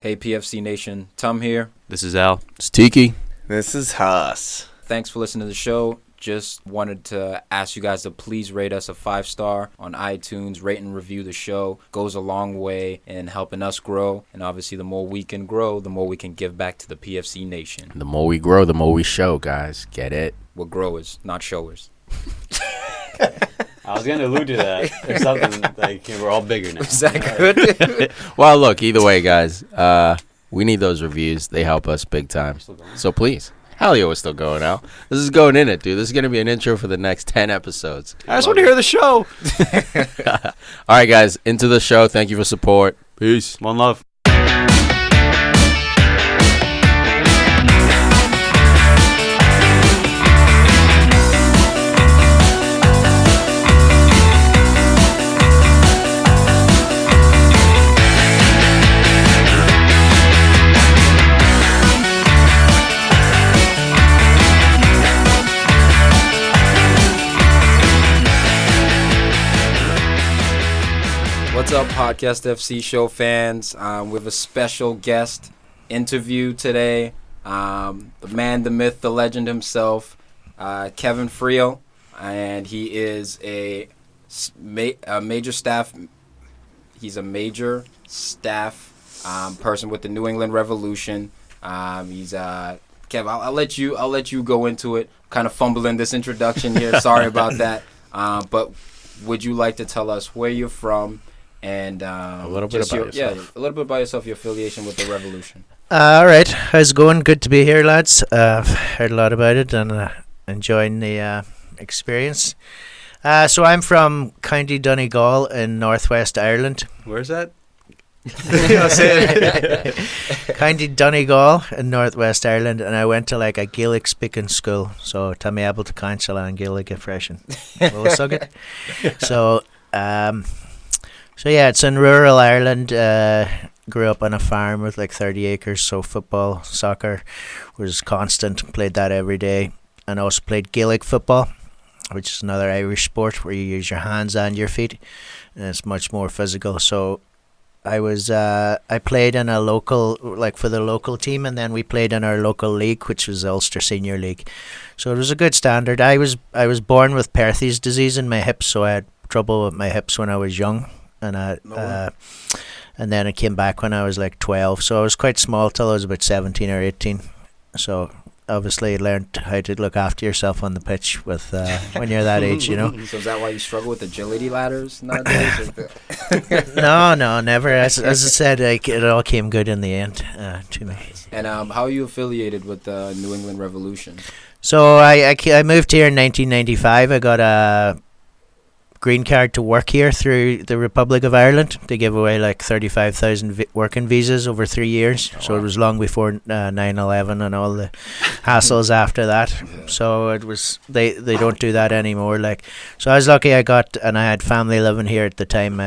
Hey PFC Nation, Tom here. This is Al. It's Tiki. This is Haas. Thanks for listening to the show. Just wanted to ask you guys to please rate us a 5-star on iTunes. Rate and review the show. Goes a long way in helping us grow. And obviously, the more we can grow, the more we can give back to the PFC Nation. The more we grow, the more we show, guys. Get it? We're growers, not showers. I was going to allude to that. There's something like we're all bigger now. Is that good? Well, look, either way, guys, we need those reviews. They help us big time. So please. Hell yeah, we're still going out. This is going in it, dude. This is going to be an intro for the next 10 episodes. I just want to hear the show. All right, guys, into the show. Thank you for support. Peace. One love. What's up, Podcast FC show fans? We have a special guest interview today. The man, the myth, the legend himself, Kevin Friel, and he is a major staff. He's a major staff person with the New England Revolution. He's Kev. I'll let you go into it. Kind of fumbling this introduction here. Sorry about that. But would you like to tell us where you're from? And a little bit about yourself. Yeah, a little bit about yourself, your affiliation with the Revolution. All right, how's it going? Good to be here, lads. I've heard a lot about it and enjoying the experience. So I'm from County Donegal in Northwest Ireland. Where's that? County Donegal in Northwest Ireland, and I went to like a Gaelic speaking school. So to me able to counsel on Gaelic impression. Will suck it. So yeah, it's in rural Ireland. Grew up on a farm with like 30 acres, so football, soccer was constant. Played that every day, and also played Gaelic football, which is another Irish sport where you use your hands and your feet, and it's much more physical. So I played in a local, like for the local team, and then we played in our local league, which was the Ulster Senior League. So it was a good standard. I was born with Perthes disease in my hips, so I had trouble with my hips when I was young. And then it came back when I was like 12, so I was quite small till I was about 17 or 18. So obviously learned how to look after yourself on the pitch with when you're that age, you know. So is that why you struggle with agility ladders nowadays? No, never. As I said, like, it all came good in the end to me. And how are you affiliated with the New England Revolution? So I moved here in 1995. I got a green card to work here through the Republic of Ireland. They give away like 35,000 working visas over 3 years. So it was long before 9/11 and all the hassles after that. Yeah. So it was they don't do that anymore. Like, so I was lucky I had family living here at the time.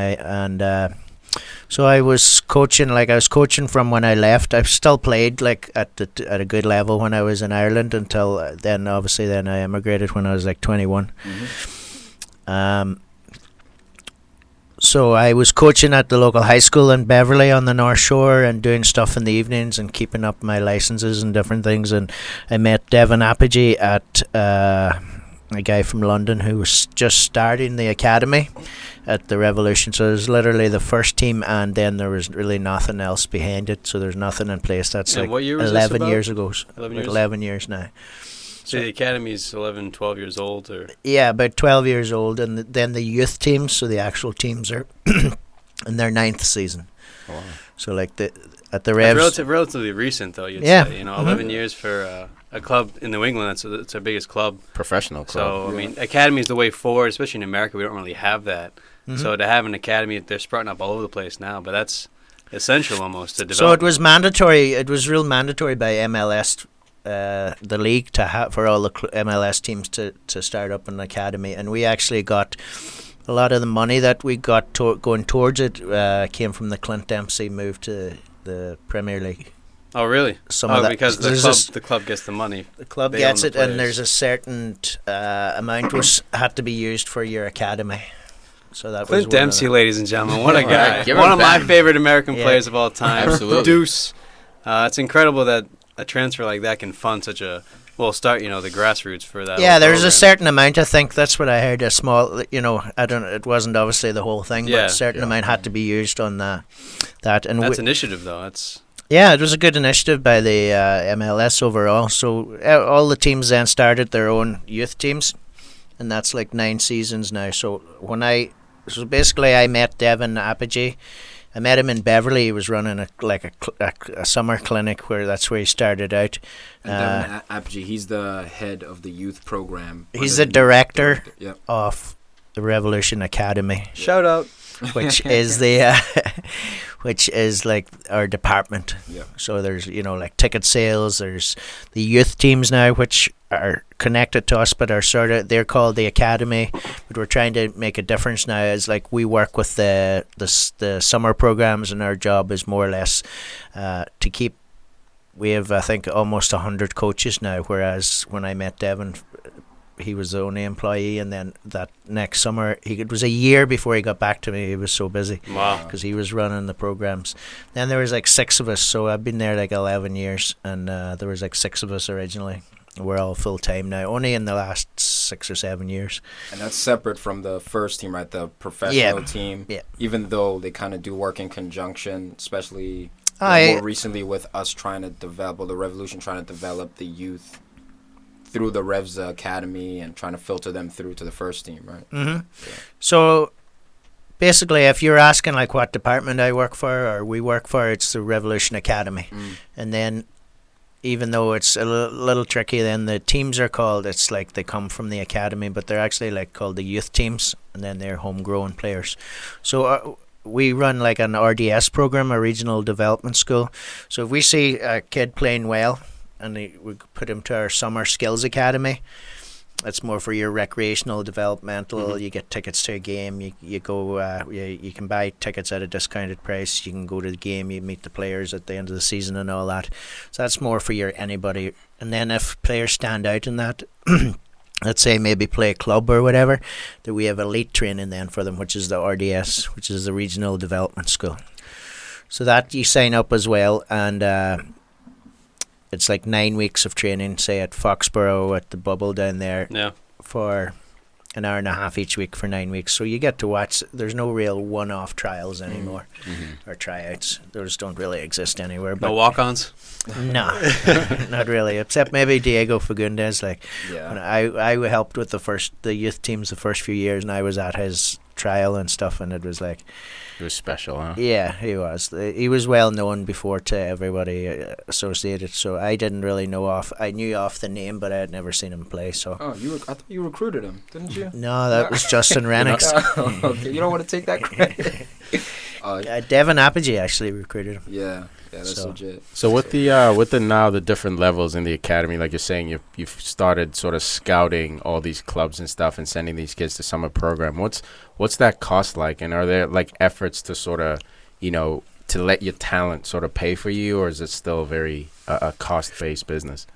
So I was coaching. Like, I was coaching from when I left. I still played like at a good level when I was in Ireland until then. Obviously, then I immigrated when I was like 21. Mm-hmm. So I was coaching at the local high school in Beverley on the North Shore and doing stuff in the evenings and keeping up my licenses and different things. And I met Devon Apogee at a guy from London who was just starting the academy at the Revolution. So it was literally the first team, and then there was really nothing else behind it. So there's nothing in place. That's and like what year was 11 years ago. 11 years? 11 years now. So the academy's 11, 12 years old? Or yeah, about 12 years old. And then the youth teams, so the actual teams are in their 9th season. Oh, wow. So like at the Revs... Relatively recent, though, you'd yeah. say. 11 years for a club in New England, it's our biggest club. Professional club. So, I mean, academy is the way forward, especially in America. We don't really have that. Mm-hmm. So to have an academy, they're sprouting up all over the place now, but that's essential almost to develop. So it was mandatory. It was real mandatory by MLS, the league, to have for all the MLS teams to start up an academy, and we actually got a lot of the money that we got going towards it came from the Clint Dempsey move to the Premier League. Oh, really? Because the club gets the money. The club gets it, and there's a certain amount had to be used for your academy. So that Clint was one of Dempsey, the- ladies and gentlemen, what a guy! Give him One of my that. favorite American Yeah. players of all time. Absolutely. Deuce. It's incredible that a transfer like that can fund such a start. The grassroots for that. Yeah, whole there's a program. certain amount. I think that's what I heard. A small, I don't. It wasn't obviously the whole thing, but Yeah, a certain amount had to be used on that. And That's initiative, though. That's yeah, it was a good initiative by the MLS overall. So all the teams then started their own youth teams, and that's like 9 seasons now. So basically I met Devin Apogee. I met him in Beverly. He was running a summer clinic that's where he started out. And Devin Apogee, he's the head of the youth program. He's Or the director Yep. of the Revolution Academy, shout out. which is which is like our department. Yeah. So there's like ticket sales. There's the youth teams now, which are connected to us, but are they're called the academy. But we're trying to make a difference now. Is like we work with the summer programs, and our job is more or less to keep. We have I think almost 100 coaches now, whereas when I met Devin, he was the only employee, and then that next summer it was a year before he got back to me. He was so busy Wow. because he was running the programs. Then there was like 6 of us, so I've been there like 11 years, and there was like 6 of us originally. We're all full time now, only in the last 6 or 7 years. And that's separate from the first team, right? The professional Yeah. team. Yeah. Even though they kind of do work in conjunction, especially more recently with us trying to develop, or the Revolution trying to develop the youth through the Revs Academy and trying to filter them through to the first team, right? Mm-hmm. So basically, if you're asking like what department I work for or we work for, it's the Revolution Academy. And then even though it's a little tricky, then the teams are called, it's like they come from the academy, but they're actually like called the youth teams, and then they're homegrown players. So we run like an RDS program, a regional development school. So if we see a kid playing well, and we put him to our summer skills academy. It's more for your recreational developmental. You get tickets to a game. You go. You can buy tickets at a discounted price. You can go to the game. You meet the players at the end of the season and all that. So that's more for your anybody. And then if players stand out in that, let's say maybe play a club or whatever, that we have elite training then for them, which is the RDS, which is the regional development school. So that you sign up as well, and it's like 9 weeks of training, say at Foxborough at the Bubble down there, for an hour and a half each week for 9 weeks. So you get to watch. There's no real one-off trials anymore, or tryouts. Those don't really exist anywhere. But No walk-ons. no, not really. Except maybe Diego Fagundes. Like when I helped with the youth teams the first few years, and I was at his trial and stuff, and it was like. It was special, huh? Yeah, he was. He was well known before to everybody associated. So I didn't really know I knew off the name, but I had never seen him play. So. Oh, I thought you recruited him, didn't you? No, that was Justin Renix. Okay, you don't want to take that credit. Devin Apogee actually recruited him. Yeah, that's legit. So with the now the different levels in the academy, like you're saying, you've started sort of scouting all these clubs and stuff and sending these kids to summer program. What's that cost like? And are there like efforts to sort of, to let your talent sort of pay for you, or is it still very a cost-based business?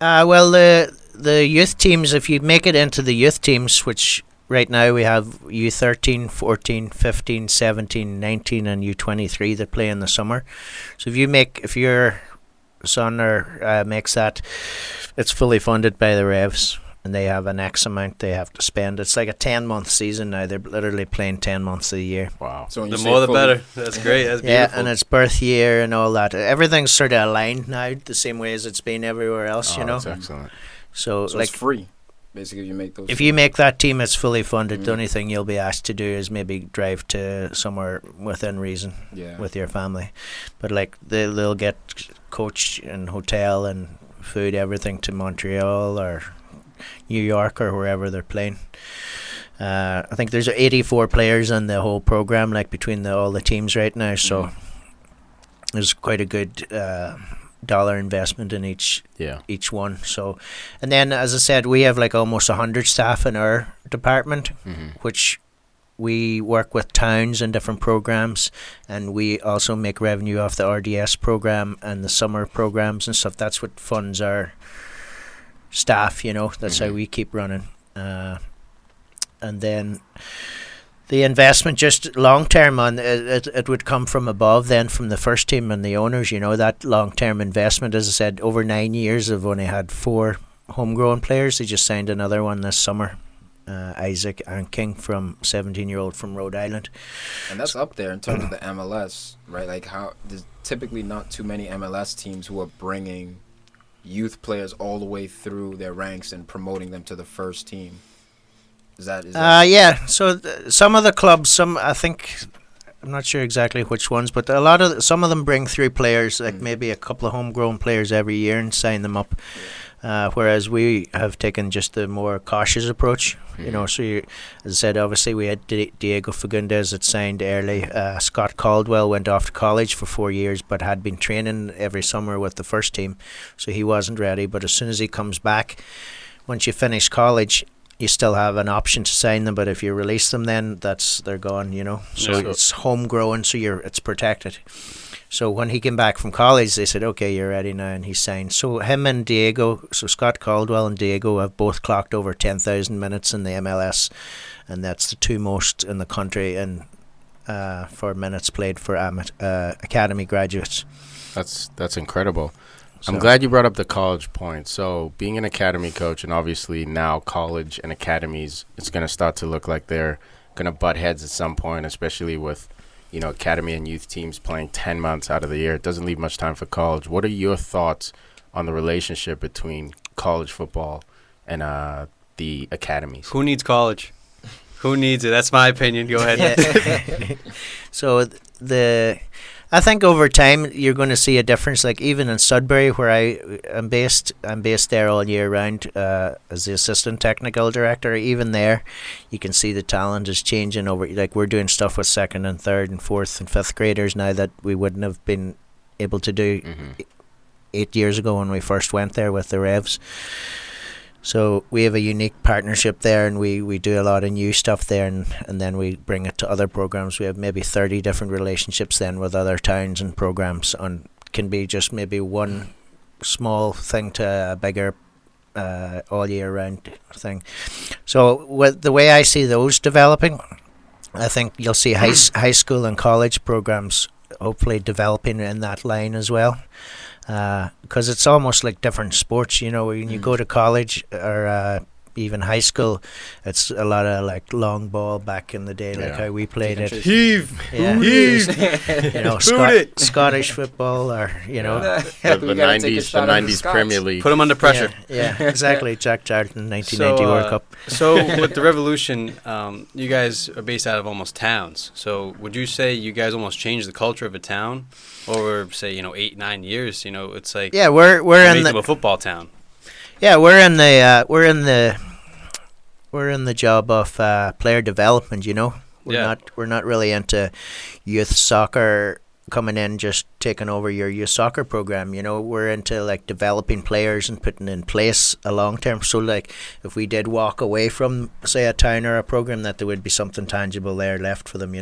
Well, the youth teams, if you make it into the youth teams, which right now we have U13, 14, 15, 17, 19 and U23 that play in the summer. So if your son or makes that, it's fully funded by the Revs, and they have an X amount they have to spend. It's like a 10-month season now. They're literally playing 10 months a year. Wow. So when The you more say the better. That's great. That's Yeah, beautiful. and it's birth year and all that. Everything's sort of aligned now the same way as it's been everywhere else, That's excellent. So like like it's free. Basically, you make those. if you make that team, it's fully funded. The only thing you'll be asked to do is maybe drive to somewhere within reason with your family. But like they'll get coach and hotel and food, everything to Montreal or New York or wherever they're playing. I think there's 84 players in the whole program, like between all the teams right now. So there's quite a good dollar investment in each one. So, and then as I said, we have like almost 100 staff in our department, which we work with towns and different programs, and we also make revenue off the RDS program and the summer programs and stuff. That's what funds our staff, that's how we keep running. And then The investment just long term on it would come from above, then from the first team and the owners. That long term investment. As I said, over 9 years, they've only had 4 homegrown players. They just signed another one this summer, Isaac and King, from 17-year-old from Rhode Island. And that's up there in terms of the MLS, right? Like how there's typically not too many MLS teams who are bringing youth players all the way through their ranks and promoting them to the first team. Is that yeah. So some of the clubs, I think, I'm not sure exactly which ones, but some of them bring through players, like maybe a couple of homegrown players every year, and sign them up. Whereas we have taken just the more cautious approach. So as I said, obviously we had Diego Fagundes that signed early. Scott Caldwell went off to college for 4 years, but had been training every summer with the first team, so he wasn't ready. But as soon as he comes back, once you finish college, you still have an option to sign them, but if you release them, then they're gone. So it's homegrown, so it's protected. So when he came back from college, they said, okay, you're ready now, and he signed. So him and Diego, so Scott Caldwell and Diego have both clocked over 10,000 minutes in the MLS, and that's the 2 most in the country and for minutes played for academy graduates. That's incredible. I'm glad you brought up the college point. So being an academy coach, and obviously now college and academies, it's going to start to look like they're going to butt heads at some point, especially with, academy and youth teams playing 10 months out of the year. It doesn't leave much time for college. What are your thoughts on the relationship between college football and the academies? Who needs college? Who needs it? That's my opinion. Go ahead. Yeah. So I think over time you're going to see a difference. Like even in Sudbury, where I'm based there all year round as the assistant technical director. Even there, you can see the talent is changing over. Like we're doing stuff with 2nd and 3rd and 4th and 5th graders now that we wouldn't have been able to do 8 years ago when we first went there with the Revs. So we have a unique partnership there, and we do a lot of new stuff there, and then we bring it to other programs. We have maybe 30 different relationships then with other towns and programs, and can be just maybe one small thing to a bigger all year round thing. So with the way I see those developing, I think you'll see high school and college programs hopefully developing in that line as well. Because it's almost like different sports, when you go to college or even high school, it's a lot of like long ball back in the day, like how we played it. Heave! Scottish football, or the 90s Premier League. Put them under pressure. Yeah, exactly. Jack Charlton, 1990 World Cup. So with the Revolution, you guys are based out of almost towns. So would you say you guys almost changed the culture of a town over, say, 8-9 years? It's like we're in a football town. Yeah, we're in the job of player development. We're not really into youth soccer coming in just taking over your youth soccer program. We're into like developing players and putting in place a long term. So like if we did walk away from say a town or a program, that there would be something tangible there left for them.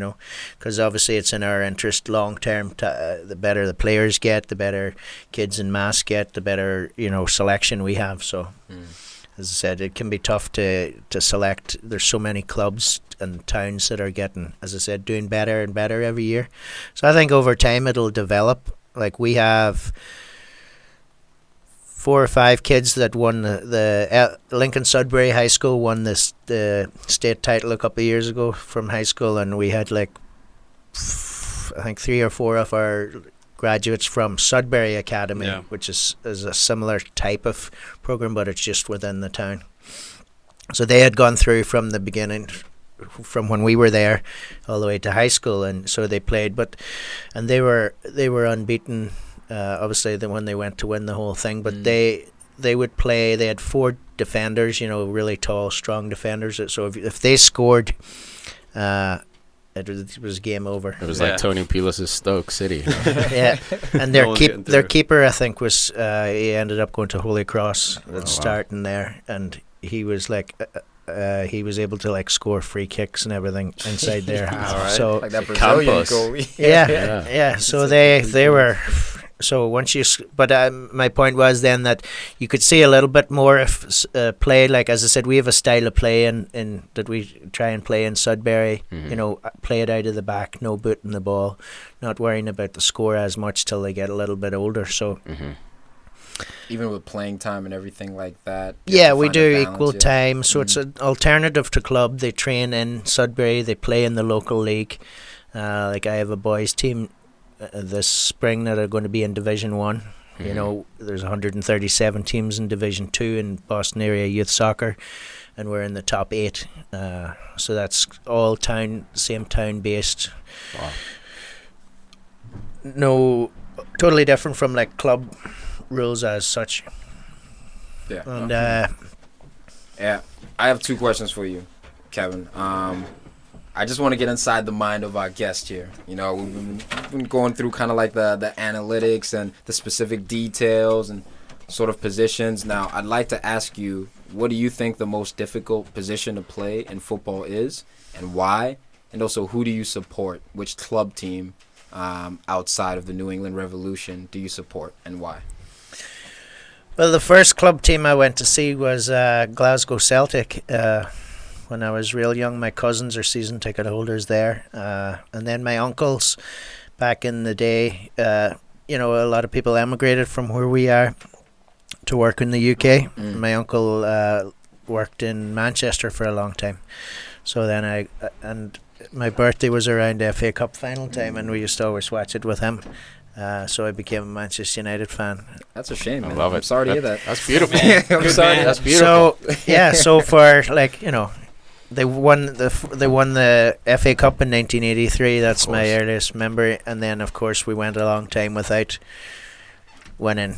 Because obviously it's in our interest long term. The better the players get, the better kids in mass get, the better selection we have. So. As I said, it can be tough to select. There's so many clubs and towns that are getting, as I said, doing better and better every year. So I think over time it'll develop. Like we have 4 or 5 kids that won the Lincoln Sudbury High School won the state title a couple of years ago from high school, and we had I think 3 or 4 of our graduates from Sudbury Academy, which is a similar type of program, but it's just within the town. So they had gone through from the beginning, from when we were there, all the way to high school, and so they played. And they were unbeaten. Obviously, when they went to win the whole thing, but they would play. They had 4 defenders, really tall, strong defenders. So if they scored. It was game over. It was like Tony Pulis' Stoke City. Yeah, and their keeper, I think, was he ended up going to Holy Cross and starting there, and he was like he was able to like score free kicks and everything inside their half. Right. So like that Brazilian goal. Yeah. So they were So once you, but my point was then that you could see a little bit more if play. Like as I said, we have a style of play in that we try and play in Sudbury. Play it out of the back, no booting the ball, not worrying about the score as much till they get a little bit older. So even with playing time and everything like that. Yeah, we do equal time. So it's an alternative to club. They train in Sudbury. They play in the local league. Like I have a boys team this spring that are going to be in Division 1. There's 137 teams in Division 2 in Boston area youth soccer, and we're in the top 8. So that's all same town based. Wow. No, totally different from like club rules as such. Yeah. And yeah, I have 2 questions for you, Kevin. I just want to get inside the mind of our guest here. We've been going through kind of like the analytics and the specific details and sort of positions. Now, I'd like to ask you, what do you think the most difficult position to play in football is, and why? And also, who do you support? Which club team outside of the New England Revolution do you support, and why? Well, the first club team I went to see was Glasgow Celtic. When I was real young, my cousins are season ticket holders there. And then my uncles, back in the day, a lot of people emigrated from where we are to work in the UK. My uncle worked in Manchester for a long time. So then my birthday was around FA Cup final time, and we used to always watch it with him. So I became a Manchester United fan. That's a shame, man. I love it. I'm sorry to hear that. That's beautiful. I'm sorry. That's beautiful. So for they won the FA Cup in 1983. That's my earliest memory. And then of course we went a long time without winning,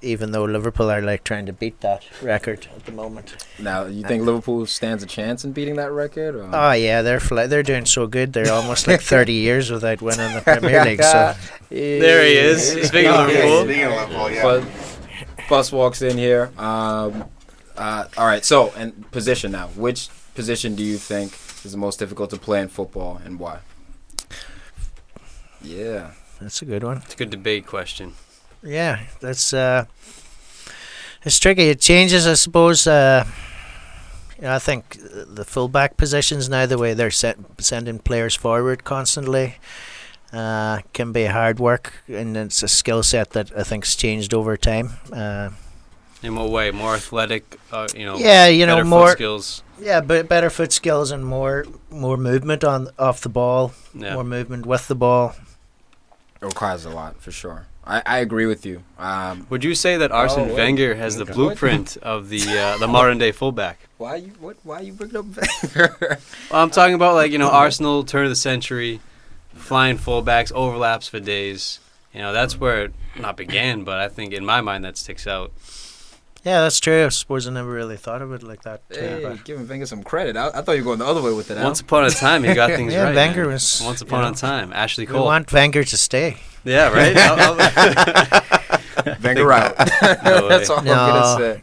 even though Liverpool are like trying to beat that record at the moment. Now, you think Liverpool stands a chance in beating that record? Or? Oh yeah, they're doing so good. They're almost like 30 years without winning the Premier League. So there he is. Speaking of Liverpool. But Bus walks in here. All right. So, and position now. Which position do you think is the most difficult to play in football, and why? Yeah, that's a good one. It's a good debate question. Yeah, that's it's tricky. It changes, I suppose. I think the fullback positions now, the way they're sending players forward constantly, can be hard work, and it's a skill set that I think's changed over time. In what way? More athletic, better more foot skills. Yeah, but better foot skills and more movement off the ball, more movement with the ball. It requires a lot, for sure. I agree with you. Would you say that Arsene Wenger has the blueprint of the modern day fullback? Why you bringing up Wenger? Well, I'm talking about Arsenal turn of the century, flying fullbacks, overlaps for days. That's where it not began, but I think in my mind that sticks out. Yeah, that's true. I suppose I never really thought of it like that. Hey, giving Wenger some credit. I thought you were going the other way with it. Once upon a time, he got things right. Wenger was. Once upon a time, Ashley Cole. We want Wenger to stay. Yeah, right. Wenger out. That's all I'm gonna say.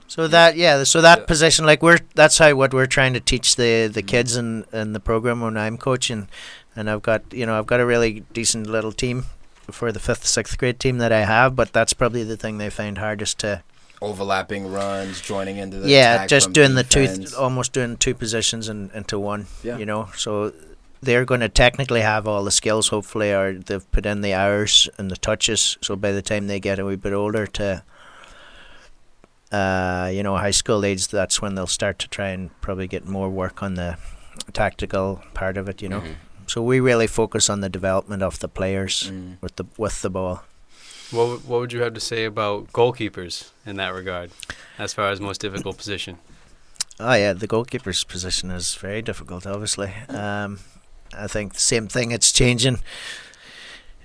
So that position, like that's what we're trying to teach the kids in the program when I'm coaching, and I've got a really decent little team for the 5th, 6th grade team that I have, but that's probably the thing they find hardest to. Overlapping runs, joining into the attack just from doing defense. almost doing 2 positions into one. Yeah. So they're going to technically have all the skills, hopefully, or they've put in the hours and the touches. So by the time they get a wee bit older to, high school age, that's when they'll start to try and probably get more work on the tactical part of it. Mm-hmm. So we really focus on the development of the players with the ball. What would you have to say about goalkeepers in that regard, as far as most difficult position? Oh yeah, the goalkeeper's position is very difficult. Obviously, I think the same thing. It's changing.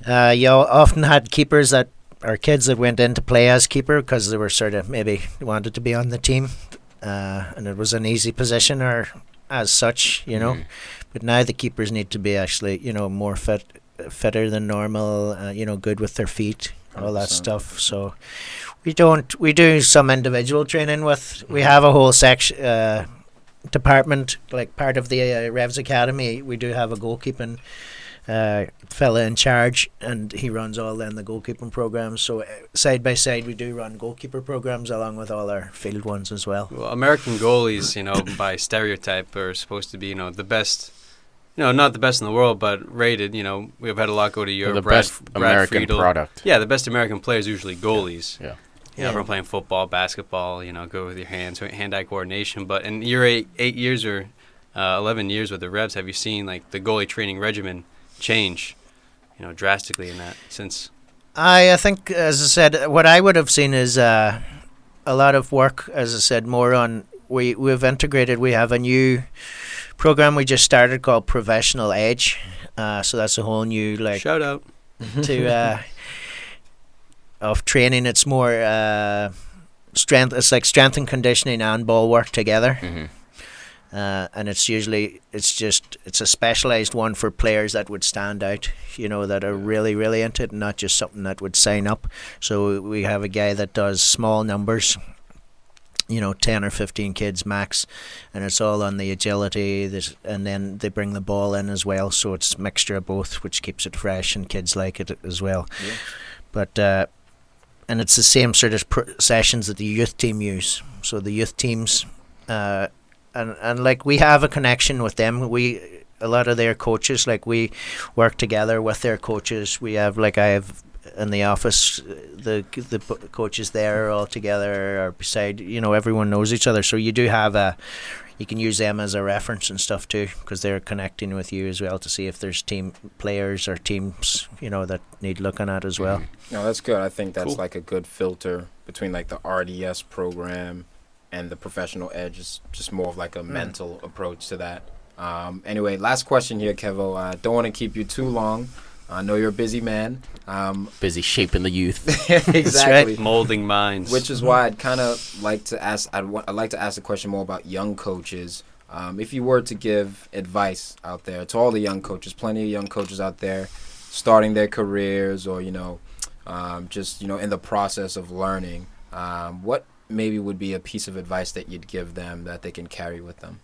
You often had keepers that are kids that went in to play as keeper because they were sort of maybe wanted to be on the team, and it was an easy position or as such, But now the keepers need to be actually, more fitter than normal, good with their feet, all that 100%. stuff. So we do some individual training we have a whole department, like part of the Revs Academy. We do have a goalkeeping fella in charge, and he runs all then the goalkeeping programs. So side by side, we do run goalkeeper programs along with all our field ones as well. Well, American goalies, by stereotype, are supposed to be, the best. Not the best in the world, but rated. We've had a lot go to Europe. The best American Friedel. product. Yeah, the best American players are usually goalies. Yeah. Everyone playing football, basketball, go with your hands, hand-eye coordination. But in your 8 years or 11 years with the Revs, have you seen like the goalie training regimen change, drastically in that since? I think, as I said, what I would have seen is a lot of work, as I said, more on, we've integrated, we have a new program we just started called Professional Edge. So that's a whole new, like, shout out to of training. It's more strength. It's like strength and conditioning and ball work together. Mm-hmm. And it's a specialized one for players that would stand out, that are really, really into it, and not just something that would sign up. So we have a guy that does small numbers, 10 or 15 kids max, and it's all on the agility, and then they bring the ball in as well, so it's a mixture of both, which keeps it fresh, and kids like it as well. Yeah. But and it's the same sort of sessions that the youth team use. So the youth teams, and like, we have a connection with them. A lot of their coaches, like, we work together with their coaches. We have, like, I have in the office, the coaches there are all together, or beside, everyone knows each other. So you do have you can use them as a reference and stuff too, because they're connecting with you as well to see if there's team players or teams, that need looking at as well. No, that's good. I think that's cool. like a good filter between like the RDS program and the Professional Edge. Is just more of like a mental approach to that. Anyway, last question here, Kevo. I don't want to keep you too long. I know you're a busy man. Busy shaping the youth. Exactly. Right. Molding minds. Which is why I'd kind of like to ask. I'd like to ask a question more about young coaches. If you were to give advice out there to all the young coaches, plenty of young coaches out there, starting their careers, or just in the process of learning, what maybe would be a piece of advice that you'd give them that they can carry with them?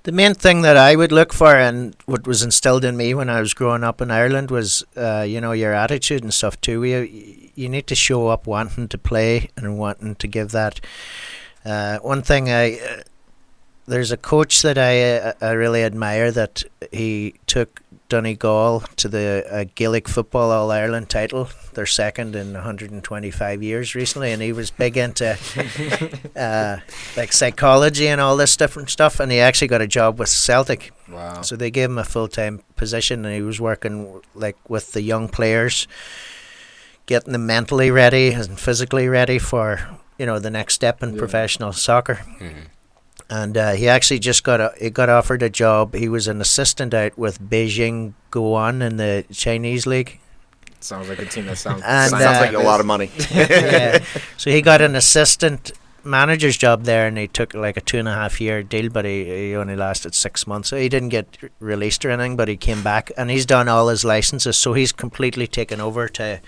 The main thing that I would look for, and what was instilled in me when I was growing up in Ireland, was your attitude and stuff too. You need to show up wanting to play and wanting to give that. One thing, there's a coach that I really admire, that he took Donegal to the Gaelic Football All-Ireland title, their second in 125 years recently, and he was big into like psychology and all this different stuff, and he actually got a job with Celtic. Wow. So they gave him a full-time position, and he was working like with the young players, getting them mentally ready and physically ready for the next step in professional soccer. Mm-hmm. And he actually just got offered a job. He was an assistant out with Beijing Guoan in the Chinese league. Sounds like a team that sounds like a lot of money. Yeah. So he got an assistant manager's job there, and he took like a 2.5-year deal, but he only lasted 6 months. So he didn't get released or anything, but he came back, and he's done all his licenses. So he's completely taken over to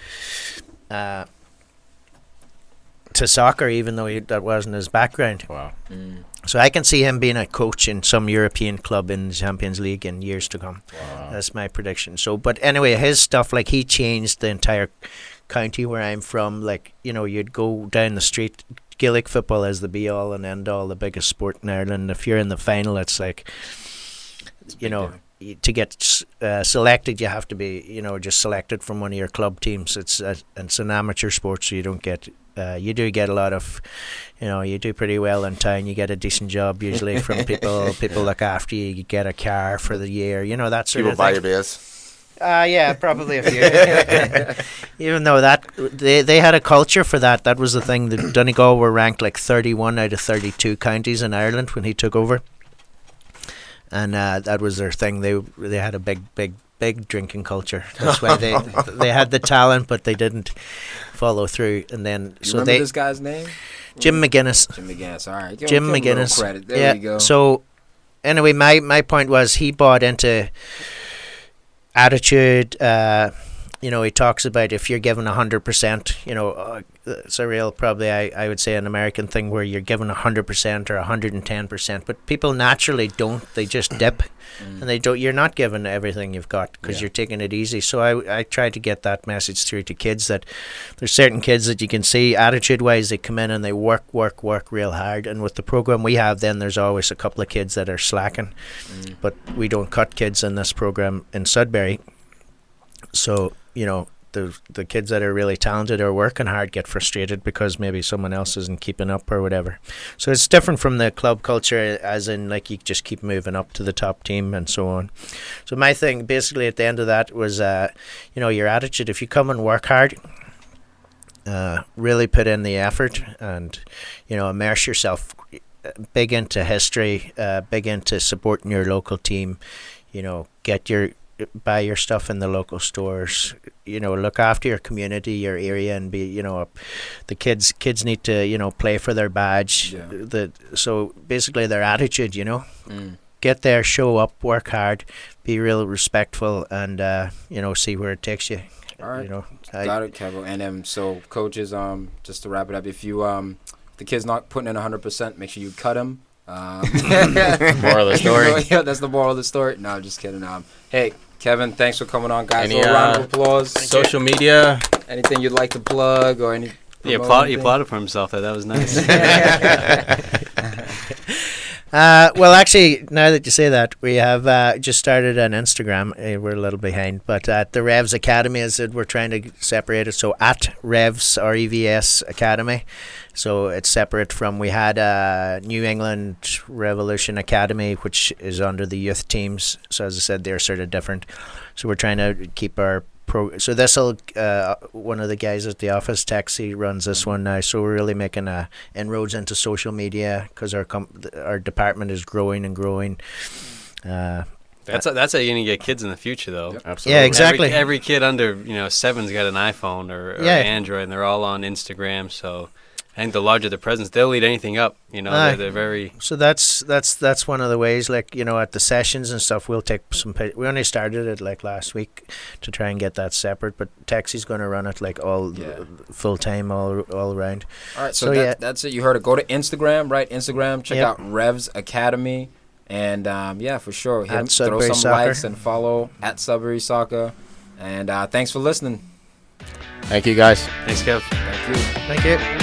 soccer, even though that wasn't his background. Wow. Mm. So I can see him being a coach in some European club in the Champions League in years to come. Wow. That's my prediction. So, but anyway, his stuff, like, he changed the entire county where I'm from. Like, you'd go down the street. Gaelic football is the be-all and end-all, the biggest sport in Ireland. If you're in the final, it's like, to get selected, you have to be, just selected from one of your club teams. It's an amateur sport, so you don't get... you do get a lot of, you do pretty well in town. You get a decent job usually from people. People look after you. You get a car for the year. That sort People of thing. buy your beers. Yeah, probably a few. Even though that they had a culture for that. That was the thing. The Donegal were ranked like 31 out of 32 counties in Ireland when he took over, and that was their thing. They had a big drinking culture. That's why they had the talent, but they didn't follow through. And then You remember this guy's name? Jim McGuinness. Jim McGuinness. All right. Jim give him a little McGuinness. credit. There we go. So anyway, my point was, he bought into attitude, he talks about if you're given 100%, it's a real, probably I would say an American thing where you're given 100% or 110%, but people naturally don't. They just dip, and they don't. You're not given everything you've got because you're taking it easy. So I try to get that message through to kids that there's certain kids that you can see attitude-wise they come in and they work real hard, and with the program we have, then there's always a couple of kids that are slacking, but we don't cut kids in this program in Sudbury. So, the kids that are really talented or working hard get frustrated because maybe someone else isn't keeping up or whatever. So it's different from the club culture, as in like you just keep moving up to the top team and so on. So my thing basically at the end of that was, your attitude. If you come and work hard, really put in the effort and, immerse yourself, big into history, big into supporting your local team, buy your stuff in the local stores, look after your community, your area, and be, the kids need to, play for their badge. So basically their attitude, get there, show up, work hard, be real respectful, and, see where it takes you. All right. Got it, Kevo. And so coaches, just to wrap it up, if you, the kid's not putting in 100%, make sure you cut him. Moral of the story. Yeah, that's the moral of the story. No, just kidding. Hey, Kevin, thanks for coming on, guys. Any, a round of applause. Social media. Anything you'd like to plug or any? He applauded for himself. That was nice. Well, actually, now that you say that, we have just started an Instagram. We're a little behind, but at the Revs Academy, as I said, we're trying to separate it. So at Revs, REVS Academy. So it's separate from, we had New England Revolution Academy, which is under the youth teams. So as I said, they're sort of different. So we're trying to keep our so this'll one of the guys at the office, Taxi, runs this one now. So we're really making inroads into social media because our department is growing and growing. That's how you're gonna get kids in the future, though. Yep. Absolutely. Yeah, exactly. Every kid under 7's got an iPhone or Android, and they're all on Instagram. So I think the larger the presence, they'll eat anything up. They're very. So that's one of the ways. Like at the sessions and stuff, we'll take some. We only started it like last week to try and get that separate. But Taxi's going to run it like all full time, all around. All right, so that's it. You heard it. Go to Instagram, right? Instagram. Check out Revs Academy, and for sure, hit 'em, throw some Soccer. likes and follow at Sudbury Soccer. And thanks for listening. Thank you, guys. Thanks, Kev. Thank you. Thank you.